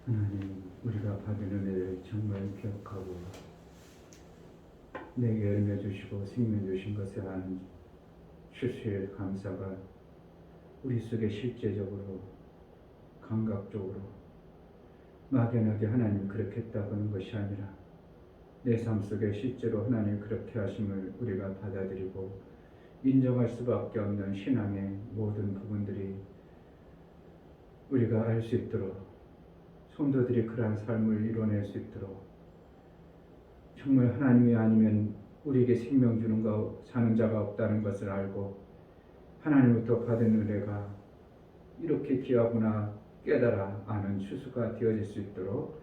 하나님, 우리가 받은 은혜를 정말 기억하고 내게 열매 주시고 생명 주신 것에 대한 실수의 감사가 우리 속에 실제적으로 감각적으로 막연하게 하나님 그렇게 했다고 하는 것이 아니라 내 삶 속에 실제로 하나님 그렇게 하심을 우리가 받아들이고 인정할 수밖에 없는 신앙의 모든 부분들이 우리가 알 수 있도록 성도들이 그러한 삶을 이뤄낼 수 있도록 정말 하나님이 아니면 우리에게 생명 주는 사는 자가 없다는 것을 알고 하나님부터 받은 은혜가 이렇게 귀하구나 깨달아 아는 추수가 되어질 수 있도록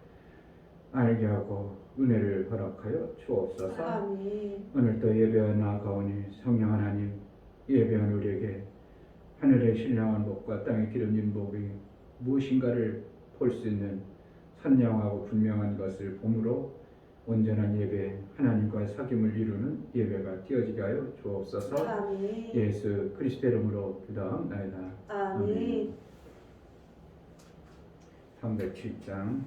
알게 하고 은혜를 허락하여 주옵소서. 아멘. 오늘도 예배에 나아가오니 성령 하나님, 예배한 우리에게 하늘의 신령한 복과 땅의 기름진 복이 무엇인가를 볼 수 있는 선량하고 분명한 것을 봄으로 온전한 예배, 하나님과 사귐을 이루는 예배가 되어지게 하여 주옵소서. 아멘. 예수 그리스도 이름으로 기도하옵나이다. 아멘. 307장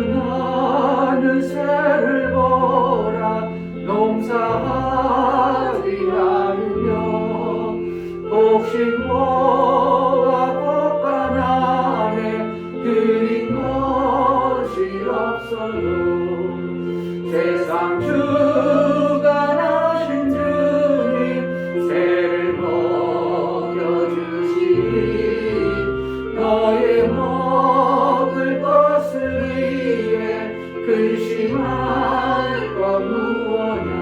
공준하는 새를 보라 농사하지 않으며 곡식모와 꽃간 안에 드린 것이 없어도 세상 주관하신 주님 새를 먹여주시니 너의 먹을 것을 위해 근심할 것 무엇냐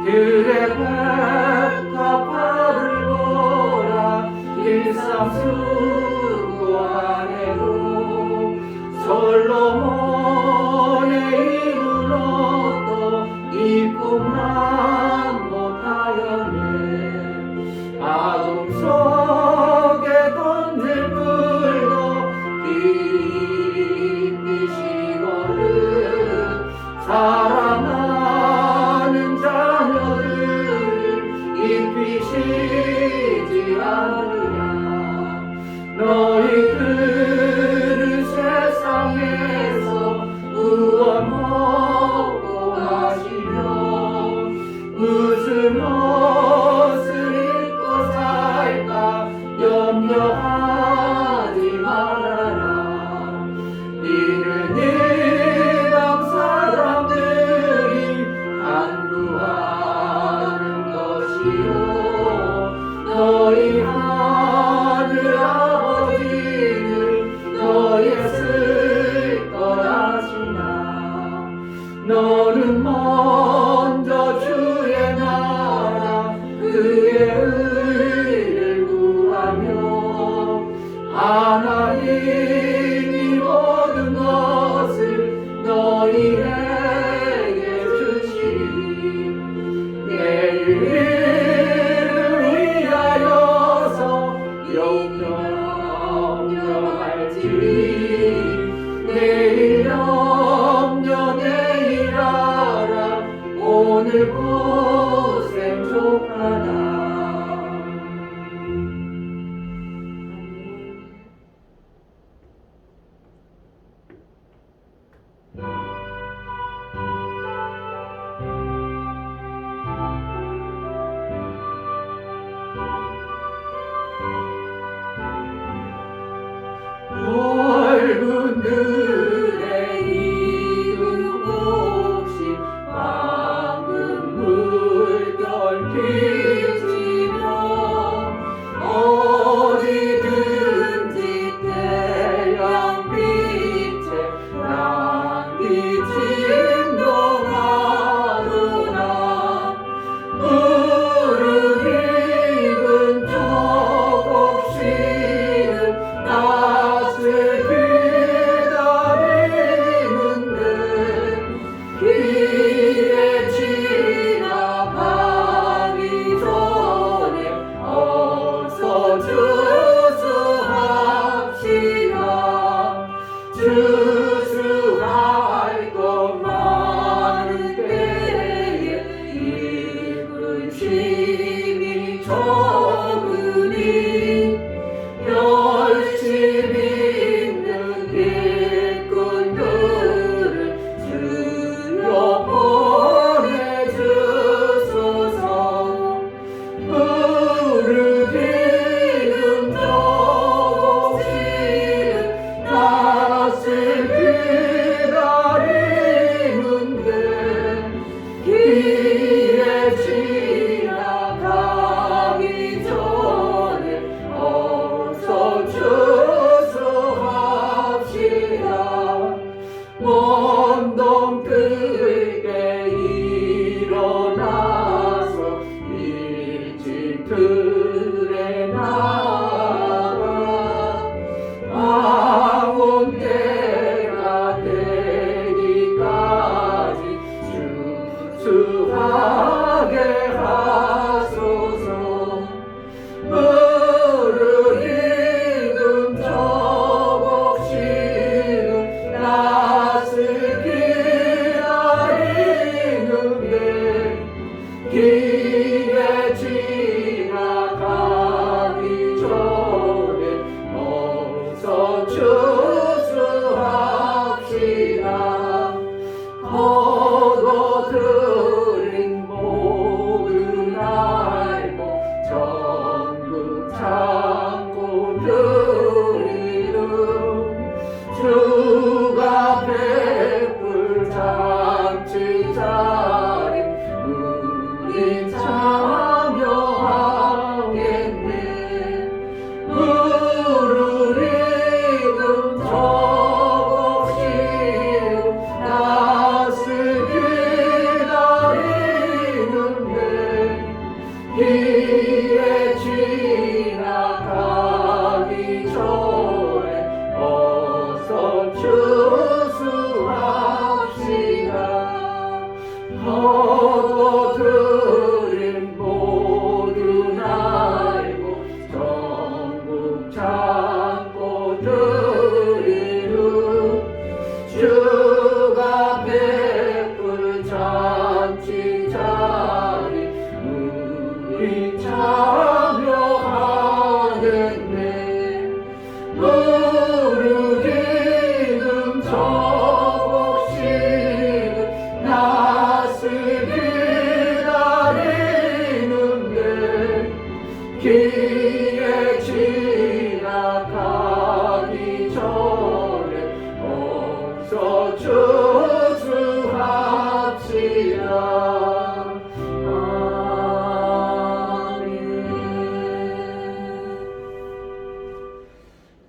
그의 백합화를 보라 일상 수고하네도 솔로몬의 입은 옷도 입고만 못하였네 아동 속에 던질 불도 깊이 식어든 사랑하는 자녀들 깊이 쉬지 않으랴 너희들은 세상에서 무엇 먹고 마시며 무슨 옷을 입고 살까 염려하지 말아라 이는 일방 사람들이 간구하는 것이요 너희 하늘 아버지는 너의 쓸 것이나 너는 먼저 주의 나라 그의 의를 구하며 하나님이 모든 것을 너희에게 주시리 내일을 위하여서 염려할지니 내일 염려 내일 알아 오늘 고생 족하다 넓은 들에 익은 곡식 맑은 물결 비치며 어디든지 태양빛에 낭비 진동하구나 무르익은 저 곡식은 낯을 기다려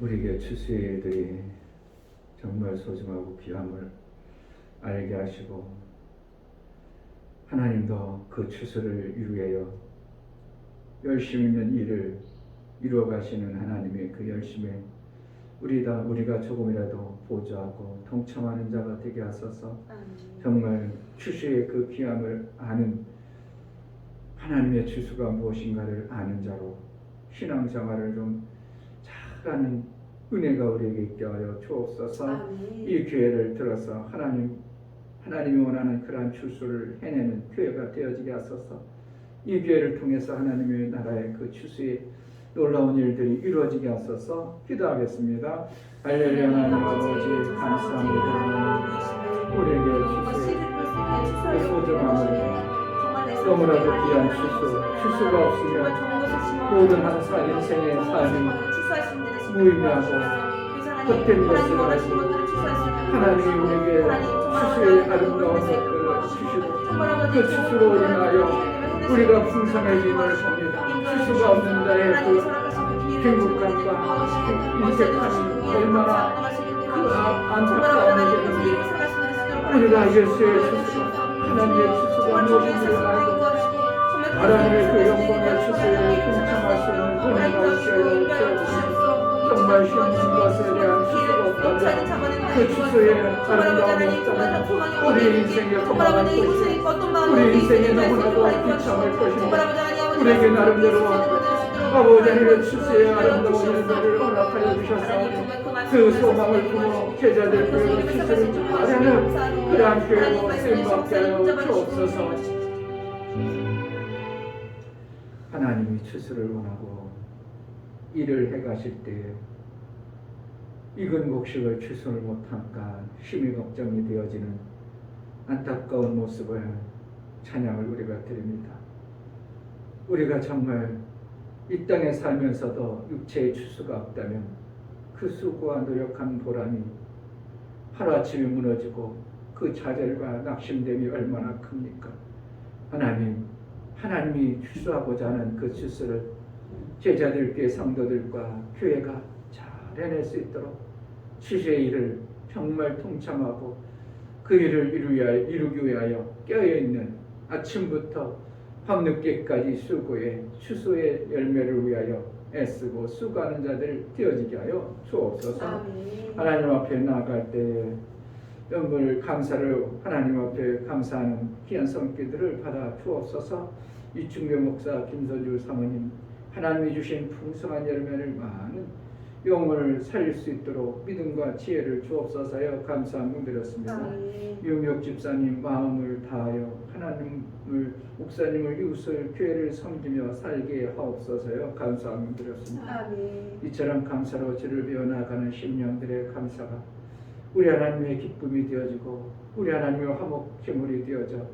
우리에게 추수의 일들이 정말 소중하고 귀함을 알게 하시고 하나님도 그 추수를 위하여 열심히 있는 일을 이루어 가시는 하나님의 그 열심에 우리가 조금이라도 보조하고 동참하는 자가 되게 하소서. 정말 추수의 그 귀함을 아는 하나님의 추수가 무엇인가를 아는 자로 신앙생활을 좀 잘하는 은혜가 우리에게 있게 하여 주옵소서. 이 기회를 들어서 하나님이 원하는 그러한 추수를 해내는 교회가 되어지게 하소서. 이 기회를 통해서 하나님의 나라의 그 추수의 놀라운 일들이 이루어지게 하소서. 기도하겠습니다. 할렐루야. 하나님 아버지 감사합니다. 우리에게 추수의 그 소중함을 너무나도 귀한 추수가 없으면 모든 한 인생의 삶이 무의미하고 헛된 것을 가지고 하나님이 우리에게 추수의 아름다운 것들을 주시고 그 추수로 인하여 우리가 풍성해짐을 봅니다. 추수가 없는 자의 그 행복감과 그 인색함이 얼마나 그 안타까움이 되는지 우리가 예수의 추수 하나님의 추수가 무엇인지를 알고 하나님의 그 영광의 추수에 동참할 수 있는 은혜가 있어야 주옵소서. 정말 쉬운 것에 대한 추수가 없다면 그 추수의 아름다움이 없다면 우리 인생에 건강할 것이고 우리 인생에 너무나도 비참할 것입니다. 우리에게 나름대로 아버지 하나님의 추수의 아름다운 일들을 허락하여 주셔서 그 소망을 품어 제자들 교회로 추수를 잘하는 그러한 교회로 쓰임받게 하여 주옵소서. 하나님이 추수를 원하고 일을 해가실 때에 익은 곡식을 추수를 못할까 심히 걱정이 되어지는 안타까운 모습을 찬양을 우리가 드립니다. 우리가 정말 이 땅에 살면서도 육체의 추수가 없다면 그 수고와 노력한 보람이 하루아침에 무너지고 그 좌절과 낙심됨이 얼마나 큽니까? 하나님이 추수하고자 하는 그 추수를 제자들께 성도들과 교회가 잘 해낼 수 있도록 추수의 일을 정말 통참하고 그 일을 이루기 위하여 깨어있는 아침부터 밤늦게까지 수고해 추수의 열매를 위하여 애쓰고 수고하는 자들 되어지게 하여 주옵소서. 하나님 앞에 나아갈 때 영을 감사를 하나님 앞에 감사하는 귀한 손길들을 받아 주옵소서. 이충배 목사 김서주 사모님 하나님이 주신 풍성한 열매를 많은 영혼을 살릴 수 있도록 믿음과 지혜를 주옵소서여 감사함을 드렸습니다. 유명 집사님 마음을 다하여 하나님을 목사님을 이웃을 교회를 섬기며 살게 하옵소서여 감사함을 드렸습니다. 이처럼 감사로 주를 배워나가는 심령들의 감사가 우리 하나님의 기쁨이 되어지고 우리 하나님의 화목제물이 되어져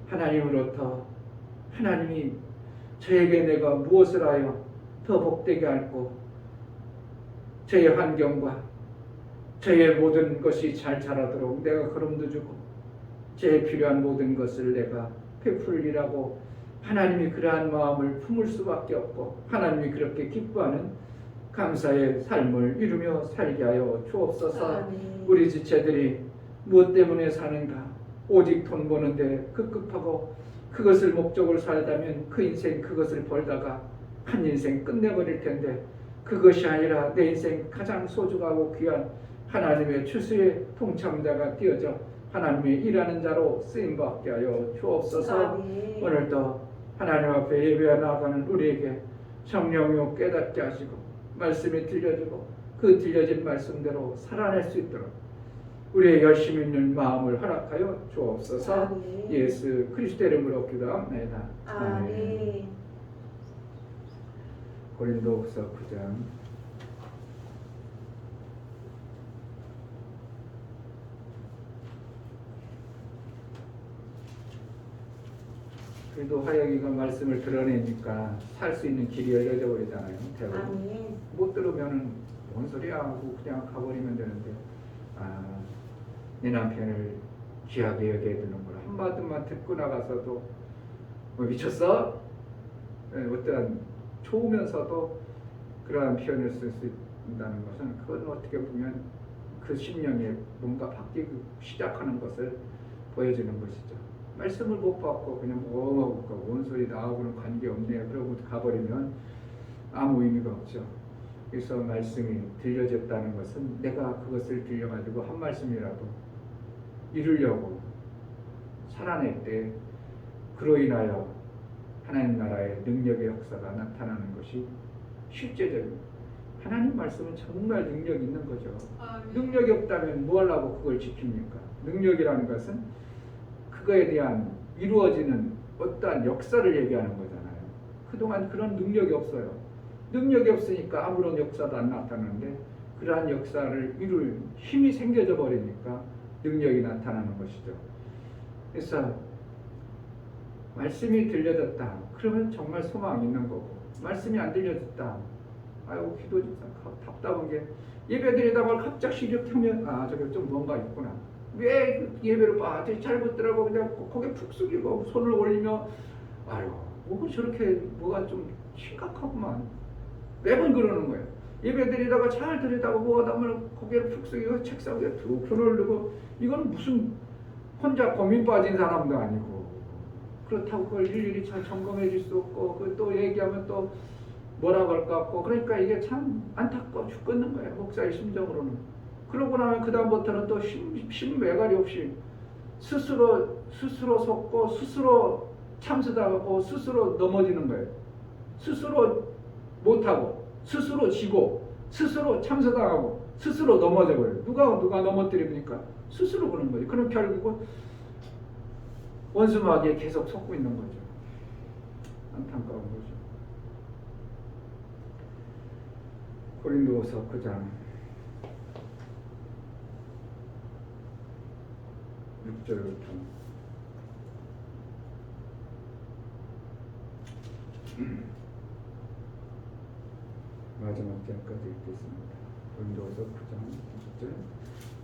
하나님으로부터 하나님이 저에게 내가 무엇을 하여 더 복되게 할고 저의 환경과 저의 모든 것이 잘 자라도록 내가 걸음도 주고 저의 필요한 모든 것을 내가 베풀리라고 하나님이 그러한 마음을 품을 수밖에 없고 하나님이 그렇게 기뻐하는 감사의 삶을 이루며 살게 하여 주옵소서. 우리 지체들이 무엇 때문에 사는가? 오직 돈 버는데 급급하고 그것을 목적으로 살다면 그 인생 그것을 벌다가 한 인생 끝내버릴 텐데 그것이 아니라 내 인생 가장 소중하고 귀한 하나님의 추수의 동참자가 되어져 하나님의 일하는 자로 쓰임받게 하여 주옵소서. 오늘도 하나님 앞에 예배하러 나아가는 우리에게 성령으로 깨닫게 하시고 말씀이 들려주고 그 들려진 말씀대로 살아낼 수 있도록 우리의 열심 있는 마음을 허락하여 주옵소서. 예수 그리스도 이름으로 기도합니다. 아멘. 고린도후서 9장 그래도 화영이가 말씀을 드러내니까 살 수 있는 길이 열려져 버리잖아요. 대부분 못 들으면은 뭔 소리야 하고 그냥 가버리면 되는데 내 남편을 귀하게 여겨야 되는구나 한마디만 듣고 나가서도 뭐 미쳤어? 어떠한 좋으면서도 그러한 표현을 쓸 수 있다는 것은 그건 어떻게 보면 그 심령에 뭔가 바뀌기 시작하는 것을 보여주는 것이죠. 말씀을 못 받고 그냥 원소리 나하고는 관계없네 그러고 가버리면 아무 의미가 없죠. 그래서 말씀이 들려졌다는 것은 내가 그것을 들려가지고 한 말씀이라도 이루려고 살아낼 때 그로 인하여 하나님 나라의 능력의 역사가 나타나는 것이 실제적입니다. 하나님 말씀은 정말 능력 있는 거죠. 능력이 없다면 뭐 하려고 그걸 지킵니까? 능력이라는 것은 그거에 대한 이루어지는 어떠한 역사를 얘기하는 거잖아요. 그동안 그런 능력이 없어요. 능력이 없으니까 아무런 역사도 안 나타나는데 그러한 역사를 이룰 힘이 생겨져 버리니까 능력이 나타나는 것이죠. 그래서 말씀이 들려졌다. 그러면 정말 소망이 있는 거고 말씀이 안 들려졌다. 아유 기도 답답한 게 예배드리다가 갑자기 이렇게 하면 아 저게 좀 뭔가 있구나. 왜 예배를 봐? 잘못더라고 그냥 거기에 푹 숙이고 손을 올리며 아유 뭐 저렇게 뭐가 좀 심각하구만. 매번 그러는 거예요. 예배드리다가 잘 드리다가 뭐가 나면 고개를 푹 숙이고 책상 위에 툭 손을 올리고 이건 무슨 혼자 고민 빠진 사람도 아니고 그렇다고 그걸 일일이 잘 점검해 줄 수 없고 그 또 얘기하면 또 뭐라고 할 것 같고 그러니까 이게 참 안타까워 죽겠는 거예요. 목사의 심정으로는. 그러고 나면 그 다음부터는 또 심매가리 없이 스스로 속고 스스로 참수당하고 스스로 넘어지는 거예요. 스스로 못하고 스스로 지고 스스로 참수당하고 스스로 넘어져 버려요. 누가 넘어뜨립니까? 스스로 그런 거죠. 그럼 결국은 원수마귀에 계속 속고 있는 거죠. 안타까운 거죠. 고린도후서 9장 6절부터 마지막 절까지 읽겠습니다. 고린도후서 9장 6절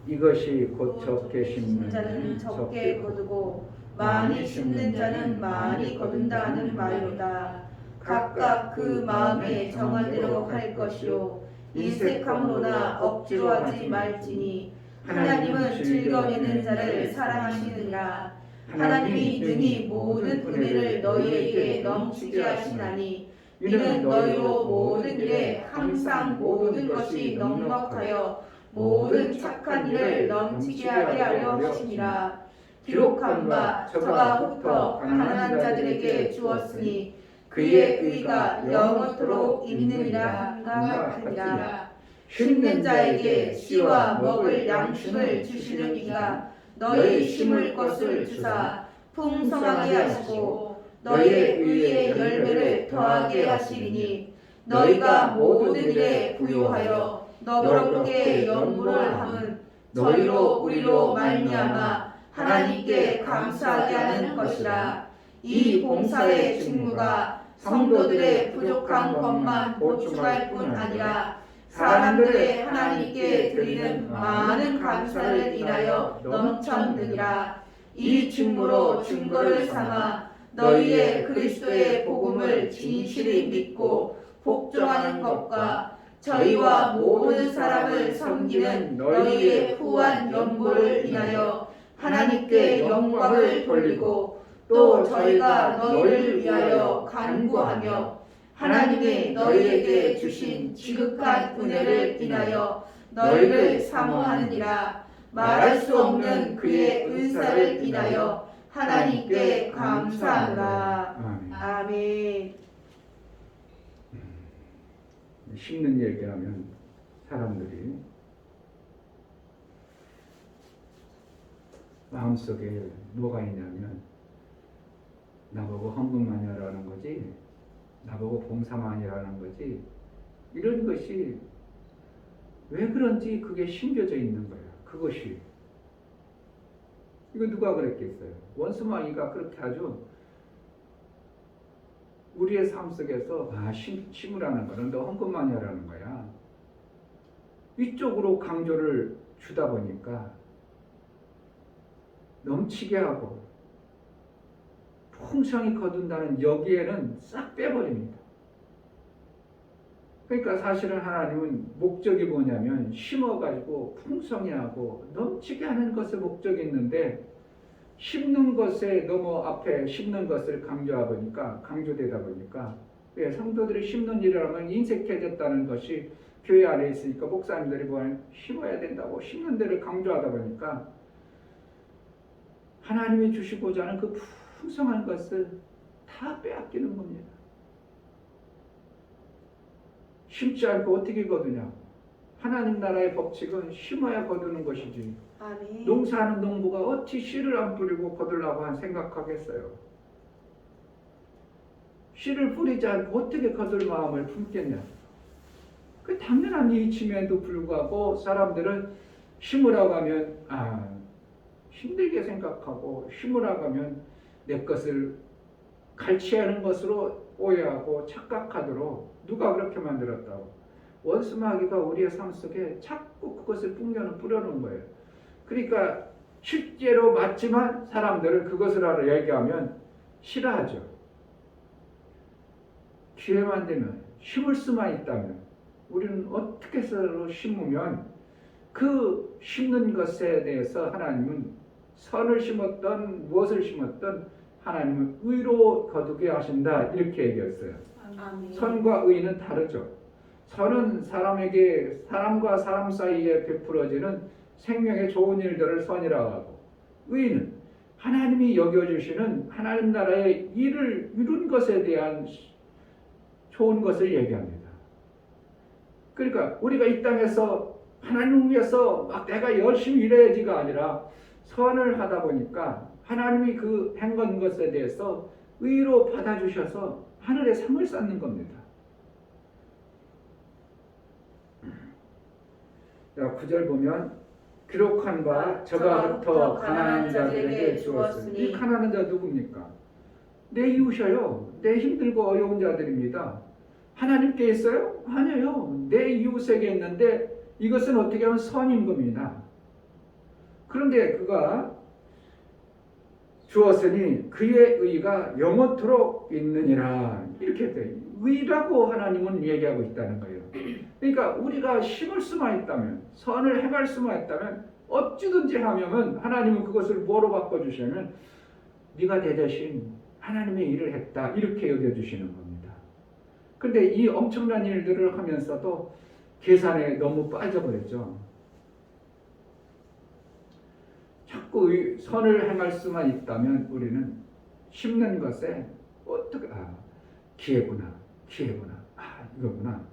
이것이 곧 적게 심는 자는 적게 거두고 많이 심는 자는 많이 거둔다 하는 말이로다. 각각 그 마음에 정한 대로 할 것이요 인색함으로나 억지로 하지 말지니 하나님은 즐거워하는 자를 사랑하시느니라. 하나님이 능히 모든 은혜를 너희에게 넘치게 하시나니 이는 너희로 모든 일에 항상 모든 것이 넉넉하여 모든 착한 일을 넘치게 하게 하려 하심이라. 기록한 바 저가 흩어 가난한 자들에게 주었으니 그의 의가 영원토록 있느니라 하니라. 심는 자에게 씨와 먹을 양식을 주시는 이가 너희 심을 것을 주사 풍성하게 하시고 너희의 의의 열매를 더하게 하시리니 너희가 모든 일에 부요하여 너그럽게 연구를 함은 저희로 우리로 말미암아 하나님께 감사하게 하는 것이라. 이 봉사의 직무가 성도들의 부족한 것만 보충할 뿐 아니라 사람들의 하나님께 드리는 많은 감사를 인하여 넘쳤느니라. 이 직무로 증거를 삼아 너희의 그리스도의 복음을 진실히 믿고 복종하는 것과 저희와 모든 사람을 섬기는 너희의 후한 연보를 인하여 하나님께 영광을 돌리고 또 저희가 너희를 위하여 간구하며 하나님이 너희에게 주신 지극한 은혜를 인하여 너희를 사모하느니라. 말할 수 없는 그의 은사를 인하여 하나님께 감사하노라. 아멘. 심는 얘기하면 사람들이 마음속에 뭐가 있냐면 나보고 헌금만 하라는 거지 나보고 봉사만 하라는 거지 이런 것이 왜 그런지 그게 심겨져 있는 거야. 그것이 이거 누가 그랬겠어요? 원수마귀가 그렇게 하죠. 우리의 삶 속에서 심으라는 거는 너 헌금만 하라는 거야. 이쪽으로 강조를 주다 보니까 넘치게 하고 풍성히 거둔다는 여기에는 싹 빼버립니다. 그러니까 사실은 하나님은 목적이 뭐냐면 심어가지고 풍성해하고 넘치게 하는 것에 목적이 있는데 심는 것에 너무 앞에 심는 것을 강조되다 보니까 왜 성도들이 심는 일이라면 인색해졌다는 것이 교회 안에 있으니까 목사님들이 뭐하면 심어야 된다고 심는 데를 강조하다 보니까 하나님이 주시고자 하는 그 풍성한 것을 다 빼앗기는 겁니다. 심지 않고 어떻게 거두냐? 하나님 나라의 법칙은 심어야 거두는 것이지. 아멘. 농사하는 농부가 어찌 씨를 안 뿌리고 거두려고 생각하겠어요? 씨를 뿌리지 않고 어떻게 거둘 마음을 품겠냐? 그 당연한 이치임에도 불구하고 사람들은 심으라고 하면 힘들게 생각하고 심으라고 하면 내 것을 갈취하는 것으로 오해하고 착각하도록 누가 그렇게 만들었다고? 원수마귀가 우리의 삶 속에 자꾸 그것을 뿌려놓은 거예요. 그러니까 실제로 맞지만 사람들은 그것을 알아 얘기하면 싫어하죠. 기회만 되면 심을 수만 있다면 우리는 어떻게 서로 심으면 그 심는 것에 대해서 하나님은 선을 심었던 무엇을 심었던 하나님은 의로 거두게 하신다 이렇게 얘기했어요. 아멘. 선과 의는 다르죠. 선은 사람과 사람 사이에 베풀어지는 생명의 좋은 일들을 선이라고 하고 의는 하나님이 여겨주시는 하나님 나라의 일을 이룬 것에 대한 좋은 것을 얘기합니다. 그러니까 우리가 이 땅에서 하나님을 위해서 막 내가 열심히 일해야지가 아니라 선을 하다 보니까 하나님이 그 행한 것에 대해서 의로 받아주셔서 하늘의 상을 쌓는 겁니다. 9절 보면 기록한 바 저가부터 가난한 자들에게 주었으니 이 가난한 자 누굽니까? 내 이웃이요. 내 힘들고 어려운 자들입니다. 하나님께 있어요? 아니에요. 내 이웃에게 있는데 이것은 어떻게 하면 선인 겁니다. 그런데 그가 주었으니 그의 의가 영원토록 있느니라 이렇게 돼. 의라고 하나님은 얘기하고 있다는 거예요. 그러니까 우리가 심을 수만 있다면 선을 행할 수만 있다면 어찌든지 하면 하나님은 그것을 뭐로 바꿔주시냐면 네가 내 대신 하나님의 일을 했다 이렇게 여겨주시는 겁니다. 그런데 이 엄청난 일들을 하면서도 계산에 너무 빠져버렸죠. 자꾸 선을 행할 수만 있다면 우리는 심는 것에 어떻게 기회구나 이거구나.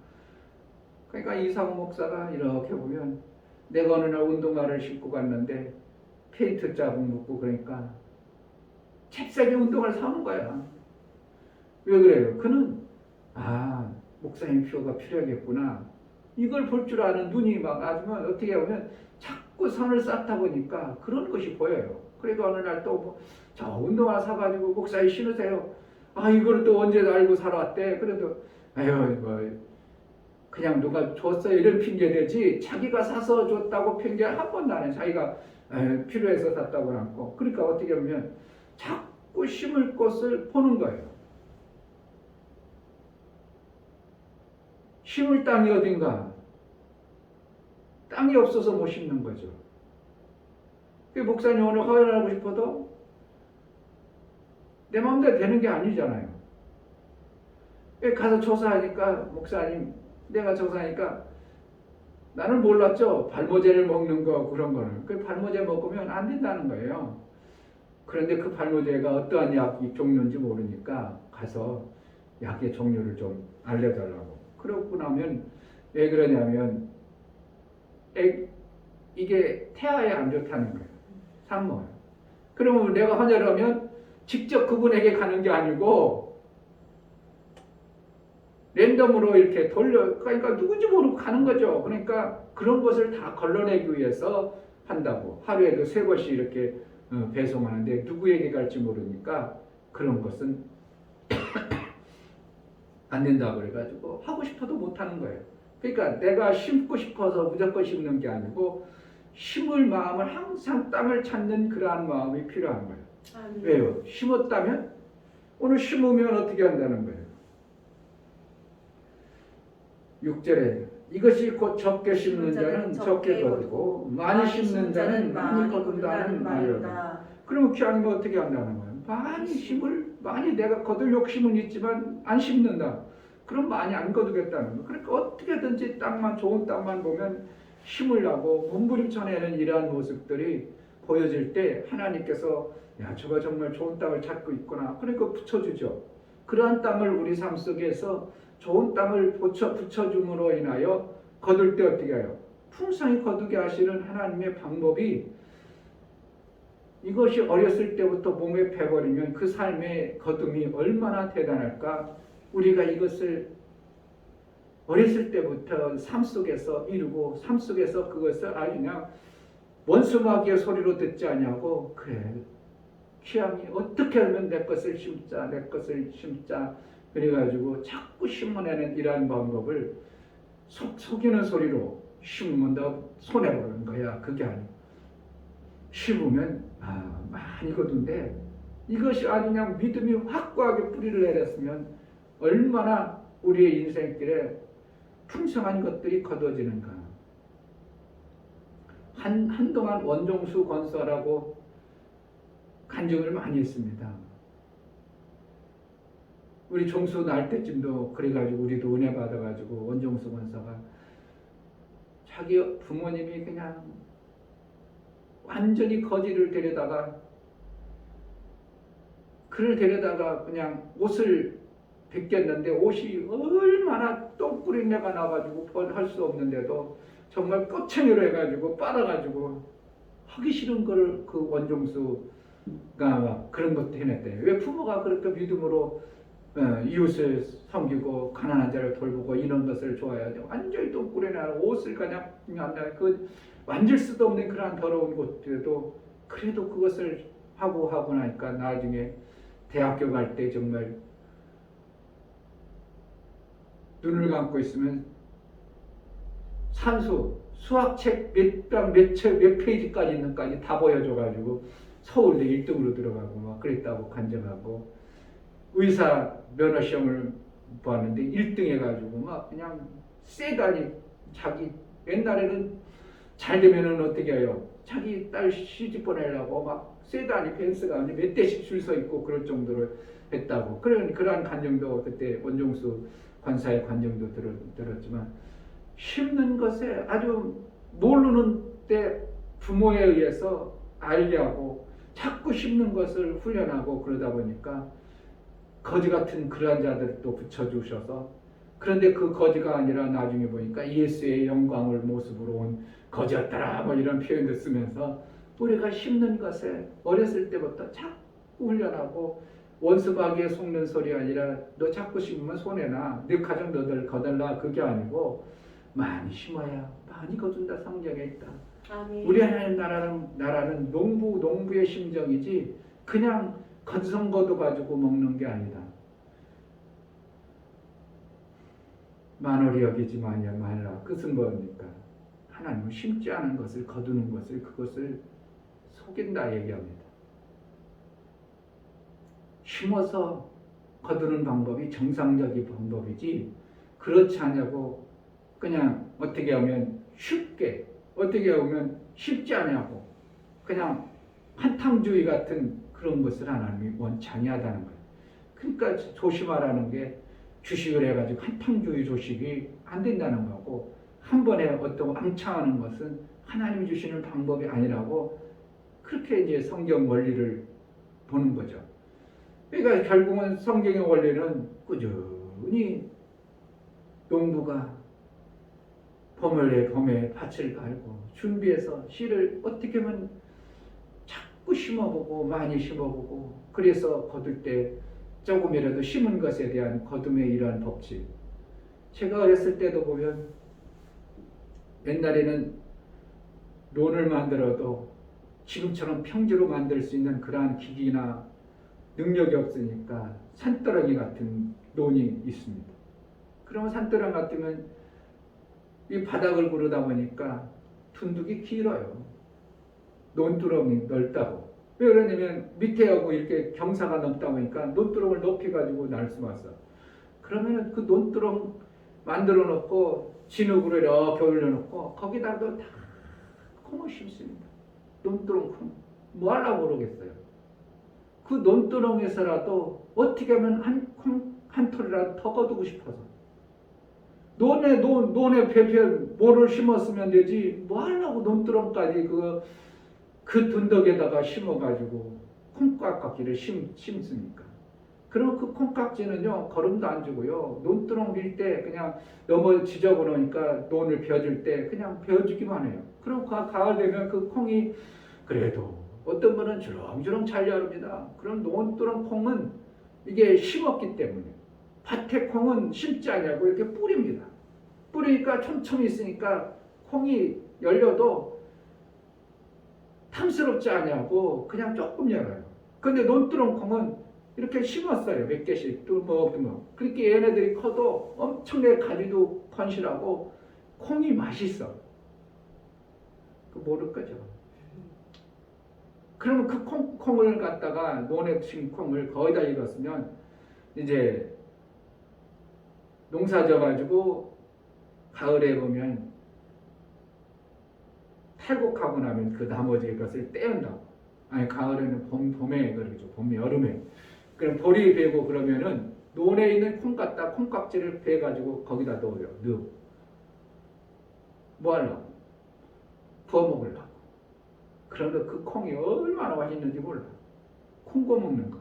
그러니까 이상호 목사가 이렇게 보면 내가 어느 날 운동화를 신고 갔는데 페인트 자국 묻고 그러니까 잽싸게 운동화를 사는 거야. 왜 그래요? 그는 목사님 표가 필요하겠구나. 이걸 볼 줄 아는 눈이 막 아주면 어떻게 보면 자꾸 선을 쌓다 보니까 그런 것이 보여요. 그래도 어느 날 또 저 운동화 사가지고 목사님 신으세요. 이걸 또 언제 알고 살았대. 그래도 그냥 누가 줬어요 이런 핑계 대지 자기가 사서 줬다고 핑계를 한 번도 안 해. 자기가 필요해서 샀다고 않고. 그러니까 어떻게 보면 자꾸 심을 것을 보는 거예요. 심을 땅이 어딘가? 땅이 없어서 못 심는 거죠. 그 목사님 오늘 허연하고 싶어도 내 마음대로 되는 게 아니잖아요. 가서 조사하니까 목사님 내가 조사하니까 나는 몰랐죠. 발모제를 먹는 거 그런 거는. 그 발모제 먹으면 안 된다는 거예요. 그런데 그 발모제가 어떠한 약 종류인지 모르니까 가서 약의 종류를 좀 알려달라고. 그러고 나면 왜 그러냐면 이게 태아에 안 좋다는 거예요. 산모에. 그러면 내가 헌혈을 하면 직접 그분에게 가는 게 아니고 랜덤으로 이렇게 그러니까 누군지 모르고 가는 거죠. 그러니까 그런 것을 다 걸러내기 위해서 한다고. 하루에도 3번씩 이렇게 배송하는데 누구에게 갈지 모르니까 그런 것은 안 된다고 그래가지고 하고 싶어도 못 하는 거예요. 그러니까 내가 심고 싶어서 무조건 심는 게 아니고 심을 마음을 항상 땅을 찾는 그러한 마음이 필요한 거예요. 왜요? 심었다면 오늘 심으면 어떻게 한다는 거예요? 6절에 이것이 곧 적게 심는 자는 적게 거두고 많이 심는 자는 많이 거둔다는 말이로다. 그러면 기왕이면 어떻게 한다는 거예요? 많이 내가 거둘 욕심은 있지만 안 심는다. 그럼 많이 안 거두겠다는 거예요. 그러니까 어떻게든지 좋은 땅만 보면 심으려고 몸부림쳐내는 이러한 모습들이 보여질 때 하나님께서 야, 저거 정말 좋은 땅을 찾고 있구나. 그러니까 붙여주죠. 그러한 땅을 우리 삶 속에서 좋은 땅을 붙여줌으로 인하여 거둘 때 어떻게 해요? 풍성히 거두게 하시는 하나님의 방법이 이것이 어렸을 때부터 몸에 배버리면 그 삶의 거둠이 얼마나 대단할까? 우리가 이것을 어렸을 때부터 삶 속에서 이루고 삶 속에서 그것을 그냥 원수마귀의 소리로 듣지 않냐고 그래. 취향이 어떻게 하면 내 것을 심자 그래가지고 자꾸 심어내는 이러한 방법을 속이는 소리로 심으면 너 손해보는 거야. 그게 아니고 심으면 많이 거둔데 이것이 아주 그냥 믿음이 확고하게 뿌리를 내렸으면 얼마나 우리의 인생길에 풍성한 것들이 거둬지는가. 한동안 원종수 권사라고 간증을 많이 했습니다. 우리 종수 날 때쯤도 그래가지고 우리도 은혜 받아가지고 원종수 권사가 자기 부모님이 그냥 완전히 거지를 데려다가 그를 데려다가 그냥 옷을 벗겼는데 옷이 얼마나 똥꾸리내가 나가지고 할 수 없는데도 정말 꼬챙이로 해가지고 빨아가지고 하기 싫은 거를 그 원종수가 그런 것도 해냈대요. 왜 부모가 그렇게 믿음으로 이웃을 섬기고 가난한 자를 돌보고 이런 것을 좋아해야죠. 완전히 똥꾸리내고 옷을 그냥 그 만질 수도 없는 그런 더러운 것들도 그래도 그것을 하고 나니까 나중에 대학교 갈 때 정말 눈을 감고 있으면 수학책 몇 페이지까지 있는까지 다 보여줘가지고 서울대 1등으로 들어가고 막 그랬다고 간증하고 의사 면허 시험을 보았는데 1등 해가지고 막 그냥 세다니 자기 옛날에는 잘 되면은 어떻게 해요? 자기 딸 시집 보내려고 막 세다니 벤츠가 몇 대씩 줄 서 있고 그럴 정도로 했다고. 그러한 간증도 그때 원종수 관사의 관정도 들었지만 심는 것에 아주 모르는 때 부모에 의해서 알게 하고 자꾸 심는 것을 훈련하고 그러다 보니까 거지 같은 그러한 자들도 붙여주셔서 그런데 그 거지가 아니라 나중에 보니까 예수의 영광을 모습으로 온 거지였더라 뭐 이런 표현을 쓰면서 우리가 심는 것에 어렸을 때부터 자꾸 훈련하고 원수마귀에 속는 소리 아니라 너 자꾸 심으면 손해나 네 가정 너들 거들라 그게 아니고 많이 심어야 많이 거둔다 성경에 있다. 아멘. 우리 하나님 나라는 농부의 심정이지 그냥 건성거두 가지고 먹는 게 아니다. 만월히 여기지 말라. 끝은 뭡니까? 하나님은 심지 않은 것을 거두는 것을 그것을 속인다 얘기합니다. 심어서 거두는 방법이 정상적인 방법이지 그렇지 않냐고 그냥 어떻게 하면 쉽게 어떻게 하면 쉽지 않냐고 그냥 한탕주의 같은 그런 것을 하나님이 원치 아니하다는 거예요. 그러니까 조심하라는 게 주식을 해가지고 한탕주의 조식이 안 된다는 거고 한 번에 어떤 앙창하는 것은 하나님이 주시는 방법이 아니라고 그렇게 이제 성경 원리를 보는 거죠. 그러니까 결국은 성경의 원리는 꾸준히 농부가 봄에 밭을 갈고 준비해서 씨를 어떻게 하면 자꾸 심어보고 많이 심어보고 그래서 거둘 때 조금이라도 심은 것에 대한 거둠의 이러한 법칙. 제가 어렸을 때도 보면 옛날에는 논을 만들어도 지금처럼 평지로 만들 수 있는 그러한 기기나 능력이 없으니까 산더러기 같은 논이 있습니다. 그러면 산더러기 같으면 이 바닥을 구르다 보니까 둔둑이 길어요. 논두렁이 넓다고. 왜 그러냐면 밑에하고 이렇게 경사가 넓다 보니까 논두렁을 높이 가지고 날 수 있어. 그러면 그 논두렁 만들어 놓고 진흙으로 이렇게 올려놓고 거기다도 다 콩을 심습니다. 논두렁 콩. 뭐 하려고 그러겠어요. 그 논두렁에서라도 어떻게 하면 한 톨이라도 더 거두고 싶어서 논에 배패 뭐를 심었으면 되지 뭐 하려고 논두렁까지 그 둔덕에다가 심어가지고 콩깍지를 심습니까? 그럼 그 콩깍지는요 거름도 안 주고요 논두렁 밀 때 그냥 너무 지저분하니까 논을 베어줄 때 그냥 베어주기만 해요. 그럼 가을 되면 그 콩이 그래도 어떤 분은 주렁주렁 잘 자랍니다. 그럼 논두렁 콩은 이게 심었기 때문에 밭에 콩은 심지 않냐고 이렇게 뿌립니다. 뿌리니까 촘촘히 있으니까 콩이 열려도 탐스럽지 않냐고 그냥 조금 열어요. 근데 논두렁 콩은 이렇게 심었어요. 몇 개씩 뚜벅뚜벅. 그렇게 얘네들이 커도 엄청나게 가지도 건실하고 콩이 맛있어. 그 모를 거죠. 그러면 그 콩을 갖다가 논에 친 콩을 거의 다 익었으면 이제 농사 져가지고 가을에 보면 탈곡하고 나면 그 나머지 것을 떼온다고. 아니 가을에는 봄에 그러죠. 봄 여름에. 그럼 보리 베고 그러면은 논에 있는 콩 갖다 콩깍지를 베가지고 거기다 넣어요. 뭐 하려고? 부어 먹으려고. 그런데 그 콩이 얼마나 맛있는지 몰라. 콩고 먹는 거.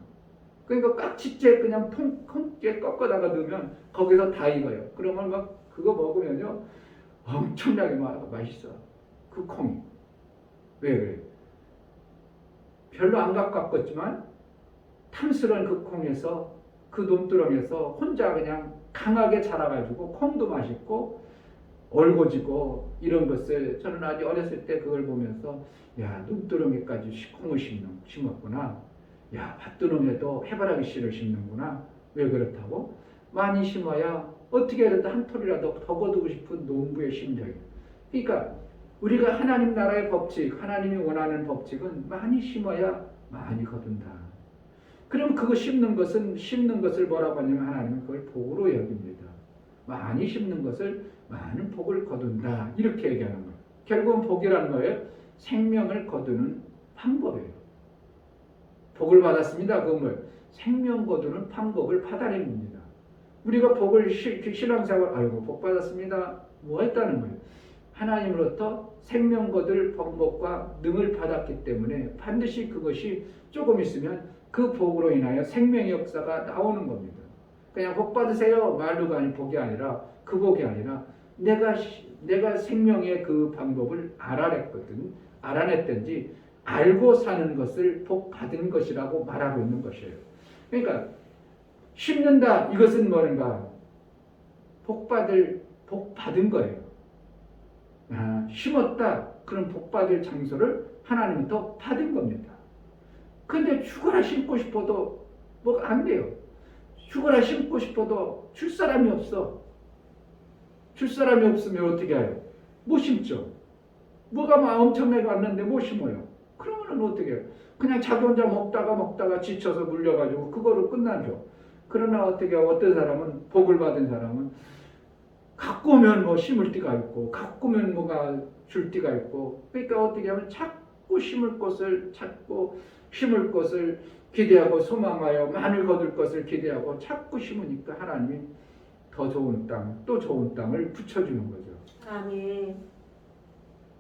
그러니까 깍지째 그냥 콩째 꺾어다가 넣으면 거기서 다 익어요. 그러면 막 그거 먹으면요 엄청나게 맛있어. 그 콩이. 왜 그래? 별로 안 가깝겠지만 탐스러운 그 콩에서 그 논두렁에서 혼자 그냥 강하게 자라가지고 콩도 맛있고 얼고지고 이런 것을 저는 아주 어렸을 때 그걸 보면서 야 논두렁에까지 콩을 심었구나. 야 밭두렁에도 해바라기 씨를 심는구나. 왜 그렇다고? 많이 심어야 어떻게 해도 한 톨이라도 더 거두고 싶은 농부의 심정이에요. 그러니까 우리가 하나님 나라의 법칙, 하나님이 원하는 법칙은 많이 심어야 많이 거둔다. 그럼 그거 심는 것을 뭐라고 하냐면 하나님은 그걸 복으로 여깁니다. 많이 심는 것을 많은 복을 거둔다. 이렇게 얘기하는 거예요. 결국은 복이라는 거예요. 생명을 거두는 방법이에요. 복을 받았습니다. 그건 뭐예요? 생명 거두는 방법을 받아낸 겁니다. 우리가 복을 신앙생활 아이고 복 받았습니다. 뭐 했다는 거예요? 하나님으로부터 생명 거둘 방법과 능을 받았기 때문에 반드시 그것이 조금 있으면 그 복으로 인하여 생명의 역사가 나오는 겁니다. 그냥 복 받으세요 말로가 아닌 복이 아니라 그 복이 아니라 내가 생명의 그 방법을 알아냈든지 알고 사는 것을 복 받은 것이라고 말하고 있는 것이에요. 그러니까 심는다 이것은 뭐는가? 복 받은 거예요. 심었다 그런 복 받을 장소를 하나님부터 받은 겁니다. 근데 죽어라 심고 싶어도 뭐 안 돼요. 죽어라 심고 싶어도 줄 사람이 없어. 줄 사람이 없으면 어떻게 해요? 못 심죠. 뭐가 막 엄청나게 왔는데 못 심어요. 그러면 어떻게 해요? 그냥 자기 혼자 먹다가 지쳐서 물려가지고 그거로 끝나죠. 그러나 어떻게 해요? 어떤 사람은 복을 받은 사람은 갖고 오면 뭐 심을 띠가 있고 갖고 오면 뭐가 줄 띠가 있고 그러니까 어떻게 하면 자꾸 심을 것을 찾고 심을 것을 기대하고 소망하여 많이 거둘 것을 기대하고 자꾸 심으니까 하나님이 더 좋은 땅, 또 좋은 땅을 붙여주는 거죠. 아멘.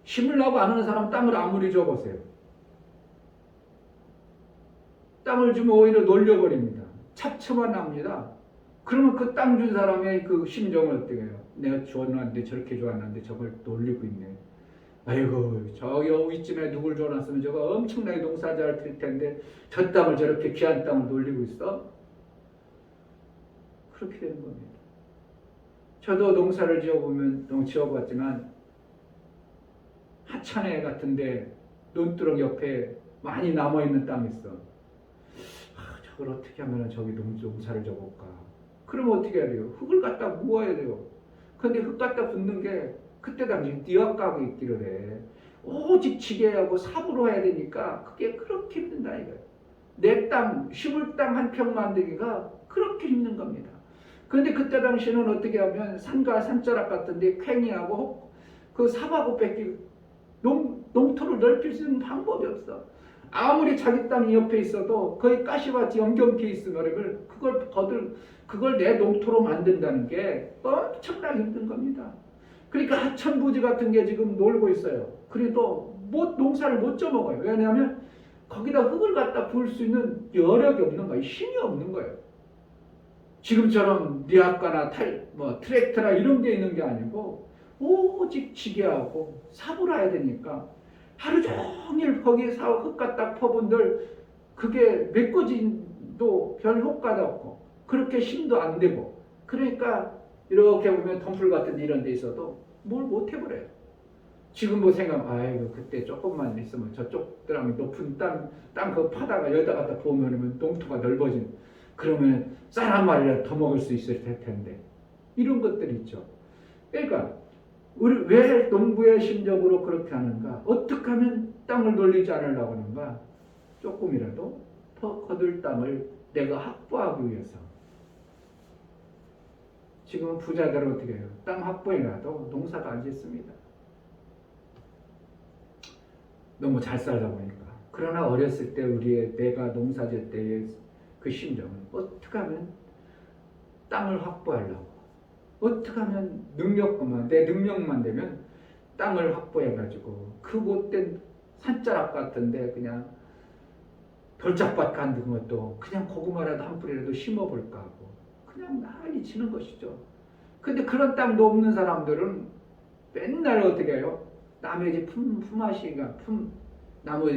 심으려고 안 하는 사람 땅을 아무리 줘보세요. 땅을 주면 오히려 놀려버립니다. 잡초만 납니다. 그러면 그 땅 준 사람의 그 심정을 어떻게 해요? 내가 주었는데 저렇게 주었는데 저걸 놀리고 있네. 아이고 저기 이쯤에 누굴 줘놨으면 저거 엄청나게 농사 잘 될 텐데 저 땅을 저렇게 귀한 땅을 놀리고 있어? 그렇게 되는 겁니다. 저도 농사를 지어봤지만 하천에 같은데 논두렁 옆에 많이 남아있는 땅이 있어. 저걸 어떻게 하면 저기 농사를 져볼까? 그러면 어떻게 해야 돼요? 흙을 갖다 모아야 돼요. 근데 흙 갖다 붓는 게 그때 당시 뉘어가고 있기를 해. 오직 지게하고 삽으로 해야 되니까 그게 그렇게 힘든다 이거예요. 내 땅, 심을 땅 한 평 만들기가 그렇게 힘든 겁니다. 그런데 그때 당시는 어떻게 하면 산과 산자락 같은데 쾌니하고 그 사바고 뺏기 농토를 넓힐 수 있는 방법이 없어. 아무리 자기 땅이 옆에 있어도 거의 가시밭이 연경케 있으면 그걸 내 농토로 만든다는 게 엄청나게 힘든 겁니다. 그러니까 하천부지 같은 게 지금 놀고 있어요. 그래도 농사를 못 쪄먹어요. 왜냐하면 거기다 흙을 갖다 부을 수 있는 여력이 없는 거예요. 힘이 없는 거예요. 지금처럼 리아카나 트랙터나 이런 게 있는 게 아니고 오직 지게하고 사부라야 되니까 하루 종일 거기서 흙 갖다 퍼분들 그게 메꿔진도 별 효과도 없고 그렇게 힘도 안 되고 그러니까 이렇게 보면 덤플 같은 이런 데 있어도 뭘 못 해버려요. 지금 뭐 아이고 그때 조금만 있으면 저쪽들하고 높은 땅 그거 파다가 여기다 갖다 부으면 농토가 넓어진 그러면 쌀 한 마리라도 더 먹을 수 있을 텐데 이런 것들이 있죠. 그러니까 우리 왜 농부의 심적으로 그렇게 하는가? 어떻게 하면 땅을 놀리지 않으려고 하는가? 조금이라도 더 거둘 땅을 내가 확보하기 위해서. 지금은 부자들은 어떻게 해요? 땅 확보해놔도 농사가 안 짓습니다. 너무 잘 살다 보니까. 그러나 어렸을 때 내가 농사 짓 때의 그 심정은 어떻게 하면 땅을 확보하려고 어떻게 하면 내 능력만 되면 땅을 확보해가지고 그 못된 산자락 같은데 그냥 돌짝밭 같은 것도 그냥 고구마라도 한 뿌리라도 심어볼까 하고 그냥 난리 치는 것이죠. 근데 그런 땅도 없는 사람들은 맨날 어떻게 해요? 남의 집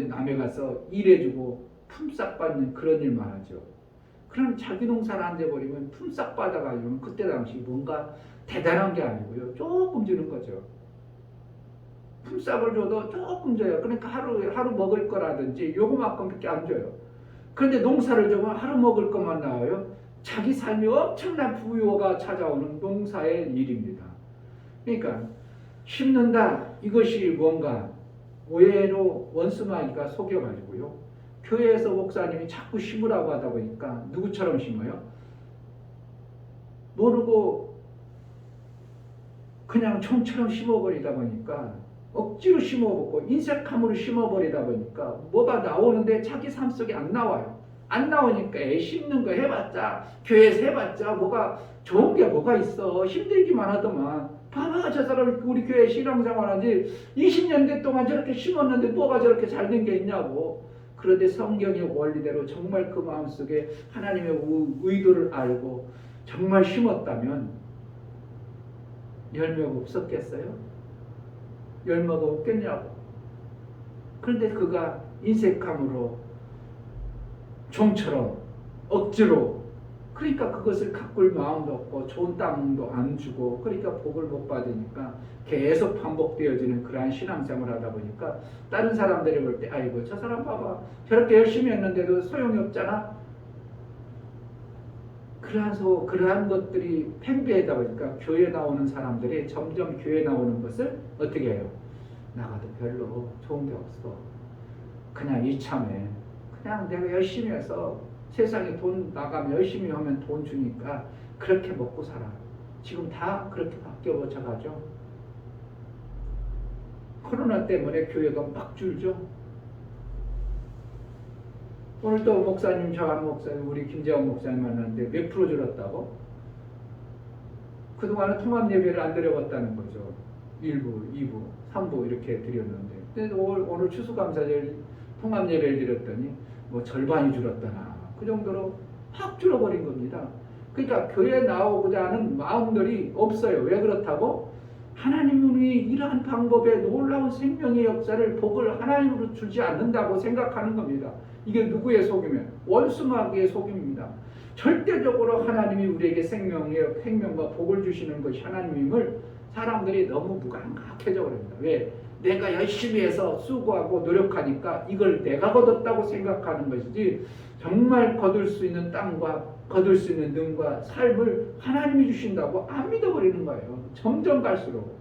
남에 가서 일해주고 품삯 받는 그런 일만 하죠. 그럼 자기 농사를 안 돼버리면 품삯 받아가지고 그때 당시 뭔가 대단한 게 아니고요. 조금 주는 거죠. 품삯을 줘도 조금 줘요. 그러니까 하루 먹을 거라든지 요거만큼밖에 안 줘요. 그런데 농사를 주면 하루 먹을 것만 나와요. 자기 삶이 엄청난 부유가 찾아오는 농사의 일입니다. 그러니까 심는다 이것이 뭔가 오해로 원수마귀가 속여가지고요. 교회에서 목사님이 자꾸 심으라고 하다 보니까 누구처럼 심어요? 모르고 그냥 총처럼 심어버리다 보니까 억지로 심어보고 인색함으로 심어버리다 보니까 뭐가 나오는데 자기 삶 속에 안 나와요. 안 나오니까 심는 거 해봤자 교회에서 해봤자 뭐가 좋은 게 뭐가 있어. 힘들기만 하더만. 봐봐 저 사람 우리 교회 신앙생활한 지 20년 동안 저렇게 심었는데 뭐가 저렇게 잘 된 게 있냐고. 그런데 성경의 원리대로 정말 그 마음속에 하나님의 의도를 알고 정말 심었다면 열매가 없었겠어요? 열매가 없겠냐고. 그런데 그가 인색함으로 종처럼 억지로 그러니까 그것을 가꿀 마음도 없고 좋은 땅도 안 주고 그러니까 복을 못 받으니까 계속 반복되어지는 그러한 신앙생활을 하다 보니까 다른 사람들이 볼 때 아이고 저 사람 봐봐 저렇게 열심히 했는데도 소용이 없잖아. 그러한 것들이 팽배하다 보니까 교회 나오는 사람들이 점점 교회 나오는 것을 어떻게 해요? 나가도 별로 좋은 게 없어. 그냥 이참에 그냥 내가 열심히 해서 세상에 돈 나가면 열심히 하면 돈 주니까 그렇게 먹고 살아. 지금 다 그렇게 바뀌어버쳐 가죠. 코로나 때문에 교회가 막 줄죠. 오늘 또 목사님, 저한 목사님, 우리 김재원 목사님 만났는데 몇 프로 줄었다고? 그동안은 통합 예배를 안 드려봤다는 거죠. 1부, 2부, 3부 이렇게 드렸는데 근데 오늘 추수감사절 통합 예배를 드렸더니 뭐 절반이 줄었다나 그 정도로 확 줄어버린 겁니다. 그러니까 교회에 나오고자 하는 마음들이 없어요. 왜 그렇다고? 하나님이 이러한 방법에 놀라운 생명의 역사를 복을 하나님으로 주지 않는다고 생각하는 겁니다. 이게 누구의 속임이에요? 원수마귀의 속임입니다. 절대적으로 하나님이 우리에게 생명과 복을 주시는 것이 하나님임을 사람들이 너무 무감각해져 버립니다. 왜? 내가 열심히 해서 수고하고 노력하니까 이걸 내가 거뒀다고 생각하는 것이지 정말 거둘 수 있는 땅과 거둘 수 있는 능과 삶을 하나님이 주신다고 안 믿어버리는 거예요. 점점 갈수록.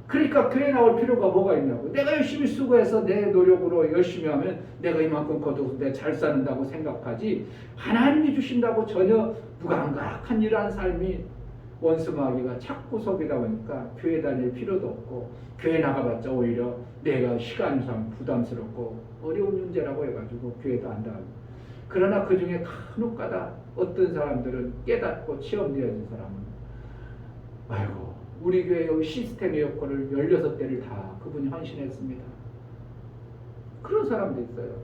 그러니까 교회 나올 필요가 뭐가 있냐고. 내가 열심히 수고해서 내 노력으로 열심히 하면 내가 이만큼 거둬서 내가 잘 사는다고 생각하지, 하나님이 주신다고 전혀 무감각한 이러한 삶이 원수마귀가 자꾸 속이다 보니까 교회 다닐 필요도 없고, 교회 나가봤자 오히려 내가 시간상 부담스럽고 어려운 문제라고 해가지고 교회도 안 나가고. 그러나 그 중에 간혹가다 어떤 사람들은 깨닫고 체험되어진 사람은, 아이고 우리 교회 여기 시스템 에어컨을 16대를 다 그분이 헌신했습니다. 그런 사람도 있어요.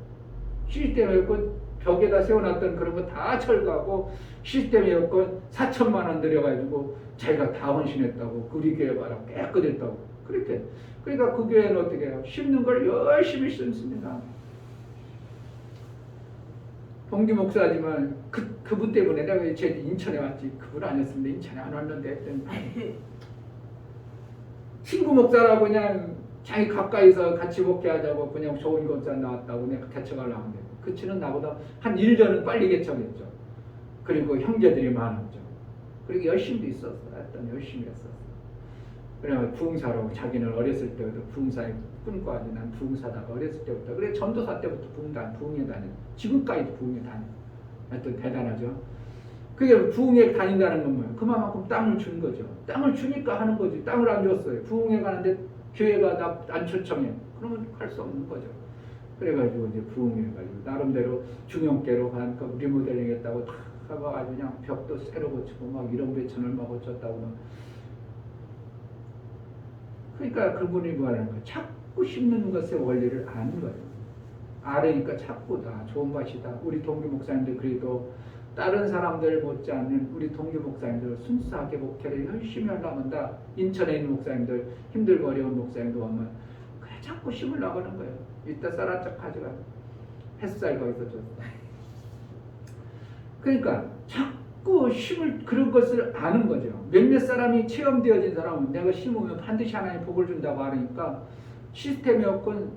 시스템 에어컨 벽에다 세워놨던 그런 거 다 철거하고 시스템 에어컨 4천만 원 들여가지고 자기가 다 헌신했다고. 우리 교회 봐라 깨끗했다고. 그렇게. 그러니까 그 교회는 어떻게 해요? 심는 걸 열심히 심습니다. 동기 목사지만 그분 때문에 내가 제 인천에 왔지. 그분 아니었으면 인천에 안 왔는데 했더니 친구 목사라고 그냥 자기 가까이서 같이 목회하자고 그냥 좋은 것자 나왔다고 내가 개척하려고 하는데 그 친은 나보다 한 1년은 빨리 개척했죠. 그리고 형제들이 많았죠. 그리고 열심히 있었어. 하여튼 열심히 했었어. 그러면 부흥사로 자기는 어렸을 때부터 부흥사에 꿈꿔가지고 난 부흥사다가 어렸을 때부터 그래 전도사 때부터 부흥에 다녔. 지금까지도 부흥에 다녀. 하여튼 대단하죠. 그게 부흥회 다닌다는 건 뭐예요? 그만큼 땅을 준 거죠. 땅을 주니까 하는 거지. 땅을 안 줬어요. 부흥회 가는데 교회가 나 안 초청해. 그러면 할 수 없는 거죠. 그래가지고 이제 부흥회 가지고 나름대로 중형계로 가니까 리모델링 했다고 다 하고 아주 그냥 벽도 새로 고치고 막 이런 배천을 막 고쳤다고. 그러니까 그분이 뭐하는 거예요? 자꾸 심는 것의 원리를 아는 거예요. 알으니까 자꾸 다 좋은 것이다. 우리 동기 목사님들 그래도 다른 사람들 못지않는 우리 동기 목사님들 순수하게 목회를 열심히 하려면 다 인천에 있는 목사님들 힘들고 어려운 목사님들 오면 그래 자꾸 심을 나가는 거예요. 이따 쌀한 짝 가져가. 햇살 거기서 줬어. 그러니까 자꾸 심을 그런 것을 아는 거죠. 몇몇 사람이 체험되어진 사람은 내가 심으면 반드시 하나님 복을 준다고 하니까 시스템이었건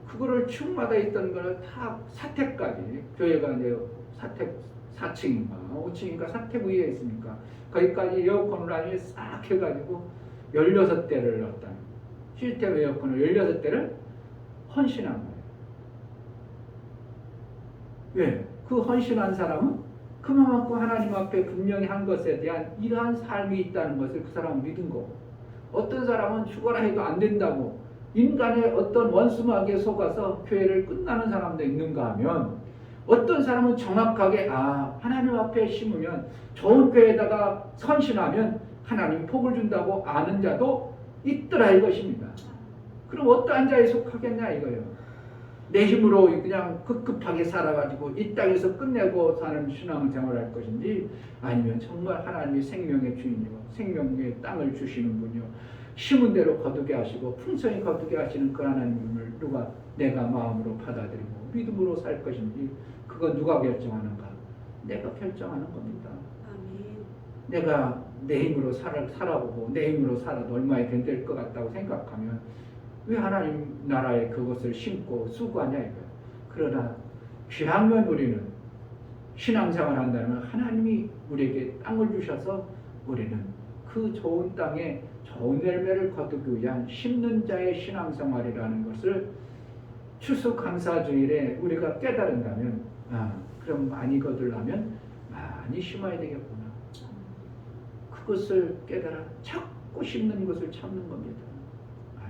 그거를 층마다 있던 거를 다 사택까지 교회가 이제 사택 4층인가 5층인가 사택 위에 있으니까 거기까지 에어컨을 아주 싹 해가지고 16대를 넣었다. 시스템 에어컨을 16대를 헌신한 거예요. 왜? 그 헌신한 사람은 그만큼 하나님 앞에 분명히 한 것에 대한 이러한 삶이 있다는 것을 그 사람은 믿은 거고, 어떤 사람은 죽어라 해도 안 된다고 인간의 어떤 원수마귀에 속아서 교회를 끝나는 사람도 있는가 하면, 어떤 사람은 정확하게 하나님 앞에 심으면 좋은 교회에다가 헌신하면 하나님이 복을 준다고 아는 자도 있더라 이것입니다. 그럼 어떠한 자에 속하겠냐 이거예요. 내 힘으로 그냥 급급하게 살아가지고 이 땅에서 끝내고 사는 신앙생활을 할 것인지, 아니면 정말 하나님이 생명의 주인이고 생명의 땅을 주시는 분이요 심은 대로 거두게 하시고 풍성히 거두게 하시는 그 하나님을 내가 마음으로 받아들이고 믿음으로 살 것인지, 그건 누가 결정하는가? 내가 결정하는 겁니다. 아멘. 내가 내 힘으로 살아보고 내 힘으로 살아도 얼마에 될 것 같다고 생각하면 왜 하나님 나라에 그것을 심고 수고하냐 이거예요. 그러나 귀하면 우리는 신앙생활 한다면 하나님이 우리에게 땅을 주셔서 우리는 그 좋은 땅에 좋은 열매를 거두기 위한 심는 자의 신앙생활이라는 것을 추수감사주일에 우리가 깨달은다면, 그럼 많이 거두려면 많이 심어야 되겠구나. 그것을 깨달아 자꾸 심는 것을 참는 겁니다.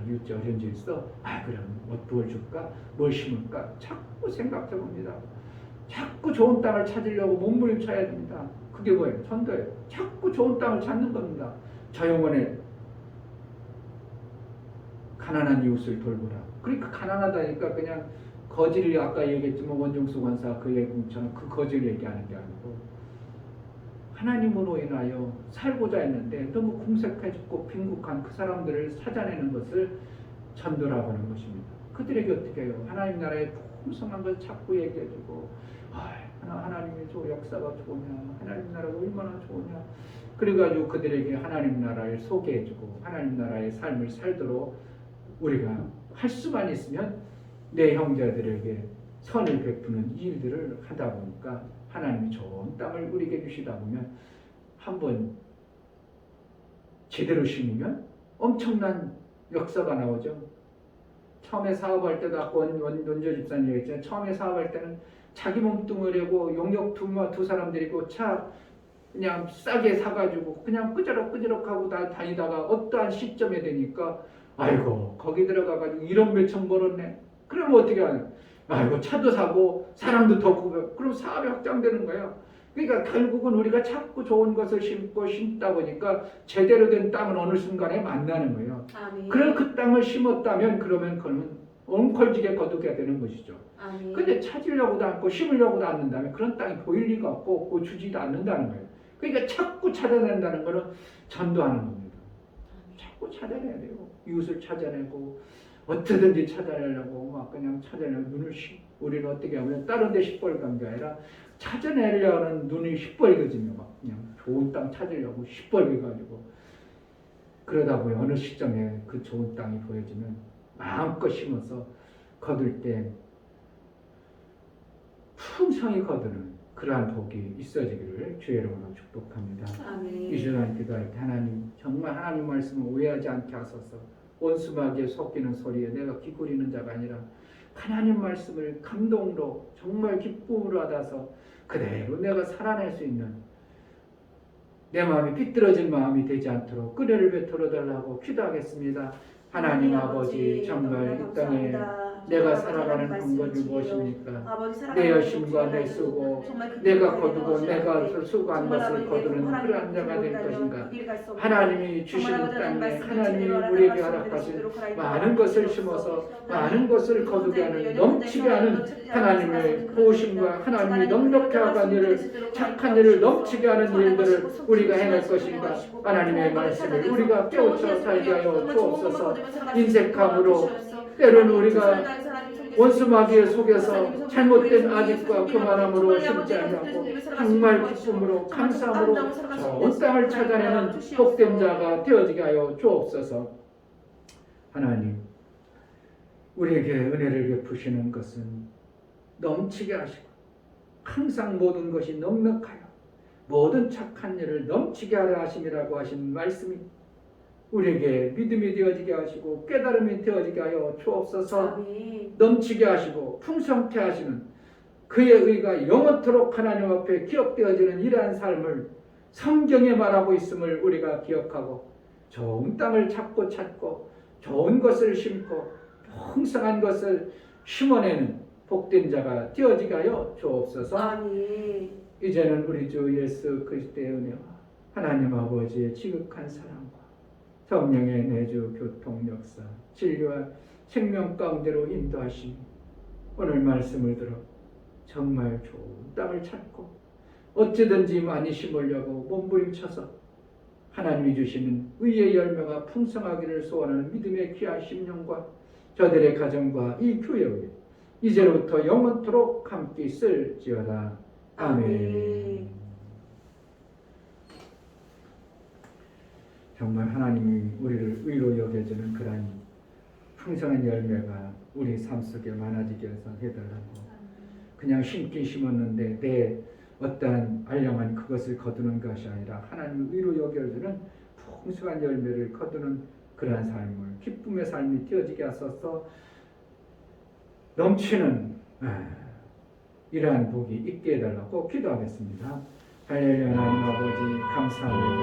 유치 어려운지 있어? 그럼 뭘 줄까? 뭘 심을까? 자꾸 생각해 봅니다. 자꾸 좋은 땅을 찾으려고 몸부림쳐야 됩니다. 그게 뭐예요? 전도예요. 자꾸 좋은 땅을 찾는 겁니다. 저 영혼에 가난한 이웃을 돌보라. 그러니까 가난하다니까 그냥 거지를 아까 얘기했지만 원종수 권사 그 얘기처럼 그 거지를 얘기하는 게 아니고, 하나님으로 인하여 살고자 했는데 너무 궁색해졌고 빈국한 그 사람들을 찾아내는 것을 전도라고 하는 것입니다. 그들에게 어떻게 해요? 하나님 나라의 풍성한 걸 자꾸 얘기해주고, 하나님의 역사가 좋으냐, 하나님 나라가 얼마나 좋으냐, 그래가지고 그들에게 하나님 나라를 소개해주고 하나님 나라의 삶을 살도록 우리가 할 수만 있으면 내 형제들에게 선을 베푸는 일들을 하다 보니까 하나님이 좋은 땅을 우리에게 주시다 보면 한번 제대로 심으면 엄청난 역사가 나오죠. 처음에 사업할 때도 아까 원조 집사님 얘기했잖아요. 처음에 사업할 때는 자기 몸뚱이라고 용역 두 사람들이고 차 그냥 싸게 사가지고 그냥 끄저럭 하고 다니다가 어떠한 시점에 되니까 아이고 거기 들어가가지고 1억 몇천 벌었네. 그러면 어떻게 하냐? 아이고 차도 사고 사람도 더 구겨. 그럼 사업이 확장되는 거예요. 그러니까 결국은 우리가 자꾸 좋은 것을 심다 보니까 제대로 된 땅은 어느 순간에 만나는 거예요. 아멘. 그럼 그 땅을 심었다면 그러면 엉컬지게 거두게 되는 것이죠. 아멘. 근데 찾으려고도 않고 심으려고도 않는다면 그런 땅이 보일 리가 없고 고추지도 않는다는 거예요. 그러니까 자꾸 찾아낸다는 거는 전도하는 겁니다. 자꾸 찾아내야 돼요. 이웃을 찾아내고 어떻게든지 찾아내려고 막 그냥 찾아내고 우리는 어떻게 하면 다른 데 시뻘건 게 아니라 찾아내려는 눈이 시뻘거지며 막 그냥 좋은 땅 찾으려고 시뻘개가지고 그러다 보니 어느 시점에 그 좋은 땅이 보여지면 마음껏 심어서 거둘 때 풍성히 거두는 그러한 복이 있어지기를 주의 이름으로 축복합니다. 아멘. 이 시간 기도할 때 하나님 정말 하나님 말씀을 오해하지 않게 하소서. 온수막에 섞이는 소리에 내가 기울이는 자가 아니라 하나님 말씀을 감동으로 정말 기쁨으로 받아서 그대로 내가 살아낼 수 있는 내 마음이 삐뚤어진 마음이 되지 않도록 은혜를 베풀어 달라고 기도하겠습니다. 하나님 아버지 정말 이 땅에 내가 살아가는 방법이 무엇입니까? 내 열심과 내 수고 내가 거두고 내가 수고한 것을 거두는 그러한 자가 될 것인가? 하나님이 주시는 땅에 하나님이 우리에게 허락하신 많은 것을 심어서 많은 것을 거두게 하는 넘치게 하는 하나님의 보호심과 하나님이 넉넉히 하는 일을 착한 일을 넘치게 하는 일들을 우리가 해낼 것인가? 하나님의 말씀을 우리가 깨우쳐 살게 하여 주옵소서. 인색함으로 때로는 우리가 원수마귀에 속에서 잘못된 아집과 교만함으로 심지 아니하고 정말 기쁨으로 감사함으로 좋은 땅을 찾아내는 복된 자가 되어지게 하여 주옵소서. 하나님 우리에게 은혜를 베푸시는 것은 넘치게 하시고 항상 모든 것이 넉넉하여 모든 착한 일을 넘치게 하려 하심이라고 하신 말씀이 우리에게 믿음이 되어지게 하시고 깨달음이 되어지게 하여 주옵소서. 아멘. 넘치게 하시고 풍성케 하시는 그의 의가 영원토록 하나님 앞에 기억되어지는 이러한 삶을 성경에 말하고 있음을 우리가 기억하고 좋은 땅을 찾고 좋은 것을 심고 풍성한 것을 심어내는 복된 자가 되어지게 하여 주옵소서. 아멘. 이제는 우리 주 예수 그리스도의 은혜와 하나님 아버지의 지극한 사랑과 성령의 내주 교통 역사 진리와 생명 가운데로 인도하시니 오늘 말씀을 들어 정말 좋은 땅을 찾고 어찌든지 많이 심으려고 몸부림쳐서 하나님이 주시는 의의 열매가 풍성하기를 소원하는 믿음의 귀한 심령과 저들의 가정과 이 교회 위에 이제로부터 영원토록 함께 있을지어다. 아멘. 정말 하나님이 우리를 의로 여겨주는 그러한 풍성한 열매가 우리 삶 속에 많아지게 해서 해달라고. 그냥 심긴 심었는데 내 어떠한 알량한 그것을 거두는 것이 아니라 하나님을 의로 여겨주는 풍성한 열매를 거두는 그러한 삶을 기쁨의 삶이 되어지게 하소서. 넘치는 이러한 복이 있게 해달라고 기도하겠습니다. 할렐루야. 하나님 아버지 감사합니다.